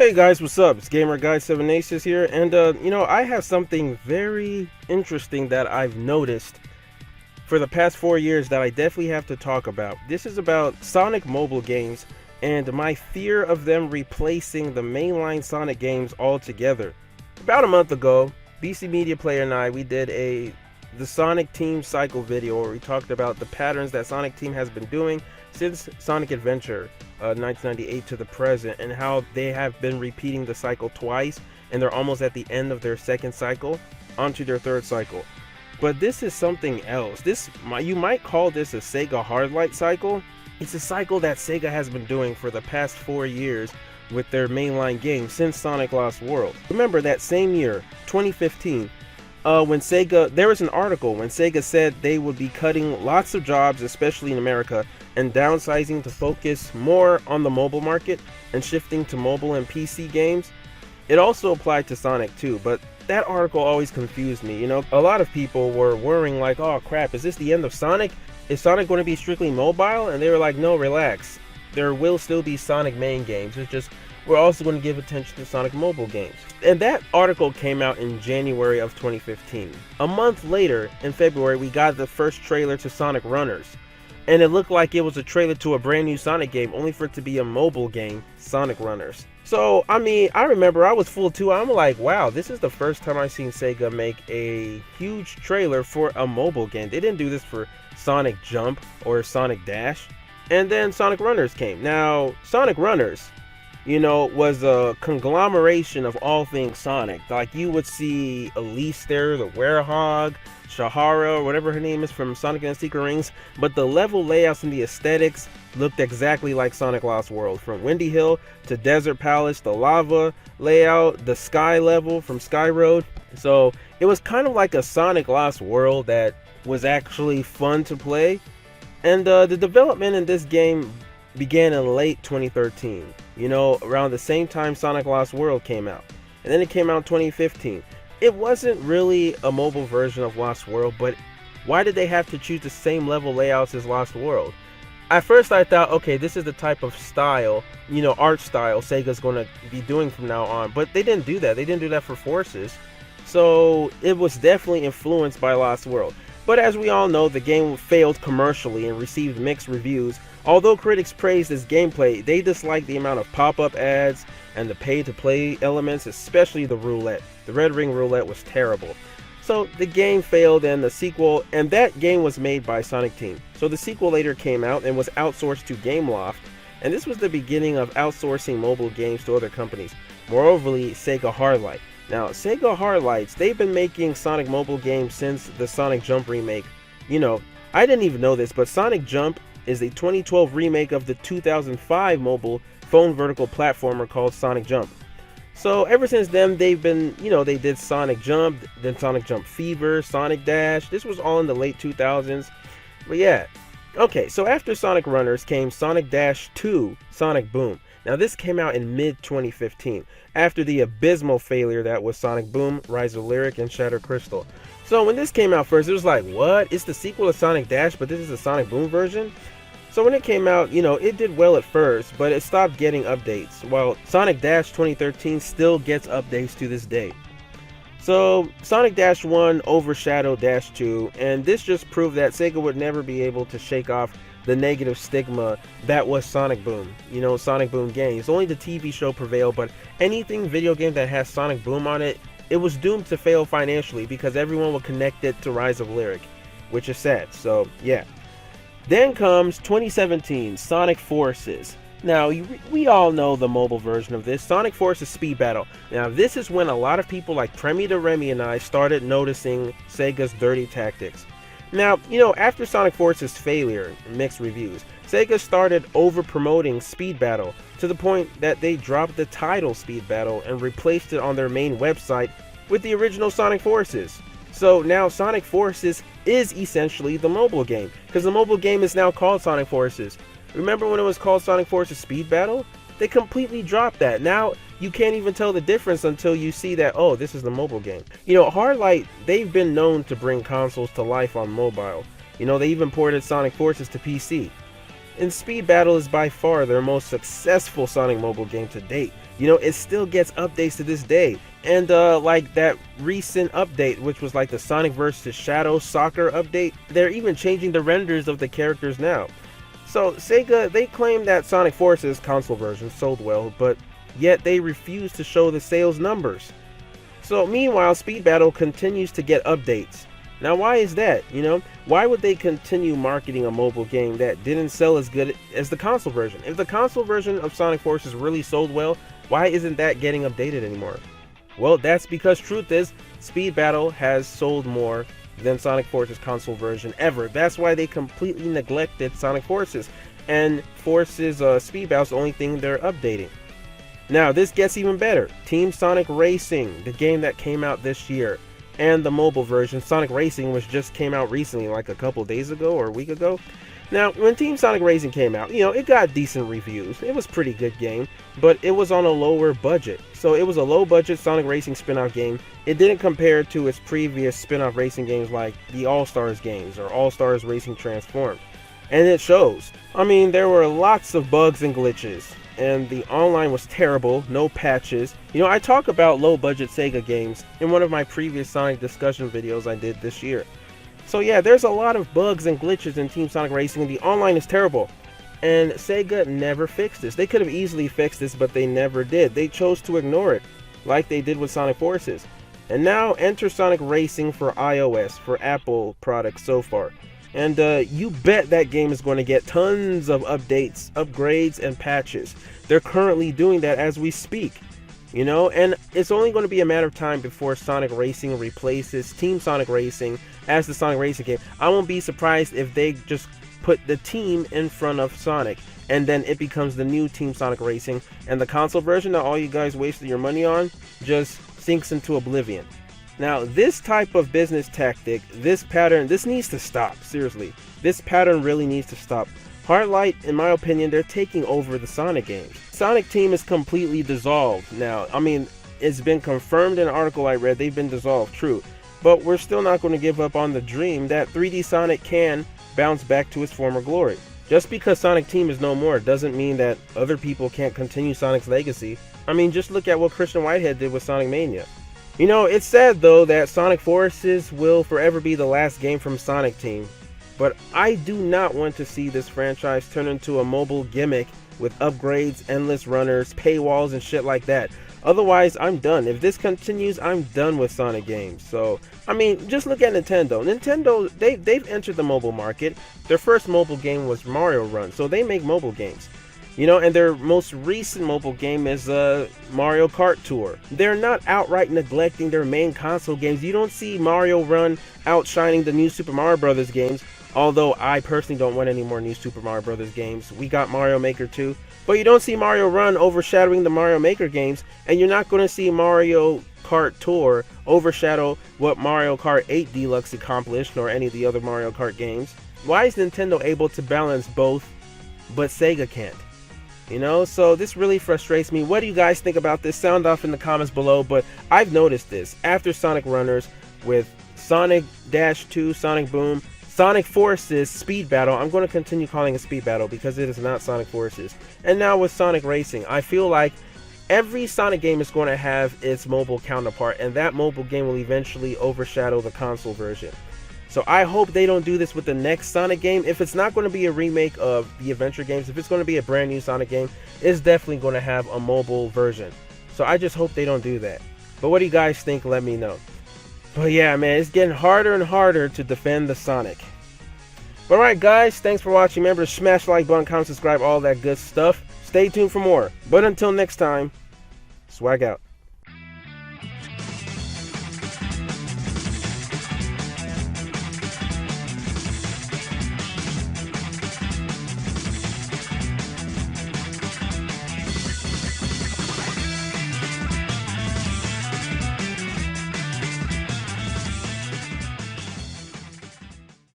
Hey guys, what's up? It's Gamer Guy 7 Aces here, and I have something very interesting that I've noticed for the past 4 years that I definitely have to talk about. This is about Sonic mobile games and my fear of them replacing the mainline Sonic games altogether. About a month ago, BC Media Player and I, we did the Sonic Team Cycle video where we talked about the patterns that Sonic Team has been doing since Sonic Adventure 1998 to the present, and how they have been repeating the cycle twice, and they're almost at the end of their second cycle onto their third cycle. But this is something else. You might call this a SEGA HARDLIGHT cycle. It's a cycle that SEGA has been doing for the past 4 years with their mainline games since Sonic Lost World. Remember that same year, 2015, when Sega, there was an article when Sega said they would be cutting lots of jobs, especially in America, and downsizing to focus more on the mobile market and shifting to mobile and PC games. It also applied to Sonic too, but that article always confused me. A lot of people were worrying like, oh crap, is this the end of Sonic? Is Sonic going to be strictly mobile? And they were like, no, relax. There will still be Sonic main games. It's just, we're also going to give attention to Sonic mobile games. And that article came out in January of 2015. A month later, in February, we got the first trailer to Sonic Runners. And it looked like it was a trailer to a brand new Sonic game, only for it to be a mobile game, Sonic Runners. So, I remember I was fooled too. I'm like, wow, this is the first time I've seen Sega make a huge trailer for a mobile game. They didn't do this for Sonic Jump or Sonic Dash. And then Sonic Runners came. Now, Sonic Runners, was a conglomeration of all things Sonic. Like, you would see Elise there, the Werehog, Shahara, or whatever her name is from Sonic and the Secret Rings, but the level layouts and the aesthetics looked exactly like Sonic Lost World. From Windy Hill to Desert Palace, the lava layout, the sky level from Sky Road. So it was kind of like a Sonic Lost World that was actually fun to play. And the development in this game began in late 2013, around the same time Sonic Lost World came out. And then it came out in 2015. It wasn't really a mobile version of Lost World, but why did they have to choose the same level layouts as Lost World? At first I thought, okay, this is the type of style, art style Sega's going to be doing from now on. But they didn't do that. They didn't do that for Forces. So it was definitely influenced by Lost World. But as we all know, the game failed commercially and received mixed reviews. Although critics praised its gameplay, they disliked the amount of pop-up ads and the pay-to-play elements, especially the roulette. The Red Ring Roulette was terrible. So the game failed, and the sequel, and that game was made by Sonic Team. So the sequel later came out and was outsourced to Gameloft, and this was the beginning of outsourcing mobile games to other companies. Moreover, SEGA HARDLIGHT. Now, SEGA HARDLIGHTs, they've been making Sonic mobile games since the Sonic Jump remake. I didn't even know this, but Sonic Jump is a 2012 remake of the 2005 mobile phone vertical platformer called Sonic Jump. So ever since then, they've been, they did Sonic Jump, then Sonic Jump Fever, Sonic Dash. This was all in the late 2000s. But yeah. Okay, so after Sonic Runners came Sonic Dash 2, Sonic Boom. Now this came out in mid-2015, after the abysmal failure that was Sonic Boom, Rise of Lyric, and Shadow Crystal. So when this came out first, it was like, what? It's the sequel to Sonic Dash, but this is a Sonic Boom version? So when it came out, it did well at first, but it stopped getting updates, while Sonic Dash 2013 still gets updates to this day. So Sonic Dash 1 overshadowed Dash 2, and this just proved that Sega would never be able to shake off the negative stigma that was Sonic Boom. Sonic Boom games. Only the TV show prevailed, but anything video game that has Sonic Boom on it, it was doomed to fail financially because everyone would connect it to Rise of Lyric, which is sad. So yeah. Then comes 2017, Sonic Forces. Now, we all know the mobile version of this, Sonic Forces Speed Battle. Now, this is when a lot of people like Premi de Remy and I started noticing Sega's dirty tactics. Now, after Sonic Forces' failure and mixed reviews, Sega started over-promoting Speed Battle to the point that they dropped the title Speed Battle and replaced it on their main website with the original Sonic Forces. So now Sonic Forces is essentially the mobile game, because the mobile game is now called Sonic Forces. Remember when it was called Sonic Forces Speed Battle? They completely dropped that. Now you can't even tell the difference until you see that, oh, this is the mobile game. HARDLIGHT, they've been known to bring consoles to life on mobile. They even ported Sonic Forces to PC. and Speed Battle is by far their most successful Sonic mobile game to date. You know, it still gets updates to this day. And like that recent update, which was like the Sonic vs. Shadow Soccer update, they're even changing the renders of the characters now. So Sega, they claim that Sonic Forces console version sold well, but yet they refuse to show the sales numbers. So meanwhile, Speed Battle continues to get updates. Now why is that? You know, why would they continue marketing a mobile game that didn't sell as good as the console version? If the console version of Sonic Forces really sold well, why isn't that getting updated anymore? Well, that's because truth is, Speed Battle has sold more than Sonic Forces console version ever. That's why they completely neglected Sonic Forces, and Forces Speed Battle is the only thing they're updating. Now this gets even better. Team Sonic Racing, the game that came out this year, and the mobile version Sonic Racing, which just came out recently, like a couple days ago or a week ago. Now when Team Sonic Racing came out, you know, it got decent reviews. It was a pretty good game, but it was on a lower budget. So it was a low budget Sonic Racing spin-off game. It didn't compare to its previous spin-off racing games like the All-Stars games or All-Stars Racing Transformed. And it shows. I mean, there were lots of bugs and glitches, and the online was terrible, no patches. You know, I talk about low budget Sega games in one of my previous Sonic discussion videos I did this year. So yeah, there's a lot of bugs and glitches in Team Sonic Racing, and the online is terrible. And Sega never fixed this. They could have easily fixed this, but they never did. They chose to ignore it, like they did with Sonic Forces. And now enter Sonic Racing for iOS, for Apple products so far. And you bet that game is going to get tons of updates, upgrades, and patches. They're currently doing that as we speak. You know, and it's only going to be a matter of time before Sonic Racing replaces Team Sonic Racing as the Sonic Racing game. I won't be surprised if they just put the team in front of Sonic, and then it becomes the new Team Sonic Racing, and the console version that all you guys wasted your money on just sinks into oblivion. Now this type of business tactic, this pattern, this needs to stop. Seriously, this pattern really needs to stop. HARDLIGHT, in my opinion, they're taking over the Sonic games. Sonic team is completely dissolved now. I mean, it's been confirmed in an article I read, they've been dissolved, true. But we're still not going to give up on the dream that 3D Sonic can bounce back to its former glory. Just because Sonic Team is no more doesn't mean that other people can't continue Sonic's legacy. I mean, just look at what Christian Whitehead did with Sonic Mania. You know, it's sad though that Sonic Forces will forever be the last game from Sonic Team. But I do not want to see this franchise turn into a mobile gimmick with upgrades, endless runners, paywalls, and shit like that. Otherwise, I'm done. If this continues, I'm done with Sonic games. So, I mean, just look at Nintendo. Nintendo, they've entered the mobile market. Their first mobile game was Mario Run, so they make mobile games. You know, and their most recent mobile game is Mario Kart Tour. They're not outright neglecting their main console games. You don't see Mario Run outshining the new Super Mario Bros. Games. Although I personally don't want any more new Super Mario Bros. Games. We got Mario Maker 2. But you don't see Mario Run overshadowing the Mario Maker games. And you're not going to see Mario Kart Tour overshadow what Mario Kart 8 Deluxe accomplished, nor any of the other Mario Kart games. Why is Nintendo able to balance both, but Sega can't? You know, so this really frustrates me. What do you guys think about this? Sound off in the comments below. But I've noticed this. After Sonic Runners, with Sonic Dash 2, Sonic Boom, Sonic Forces, Speed Battle, I'm going to continue calling it Speed Battle because it is not Sonic Forces. And now with Sonic Racing, I feel like every Sonic game is going to have its mobile counterpart, and that mobile game will eventually overshadow the console version. So I hope they don't do this with the next Sonic game. If it's not going to be a remake of the adventure games, if it's going to be a brand new Sonic game, it's definitely going to have a mobile version. So I just hope they don't do that. But what do you guys think? Let me know. But yeah, man, it's getting harder and harder to defend the Sonic. But alright guys, thanks for watching. Remember to smash the like button, comment, subscribe, all that good stuff. Stay tuned for more. But until next time, swag out.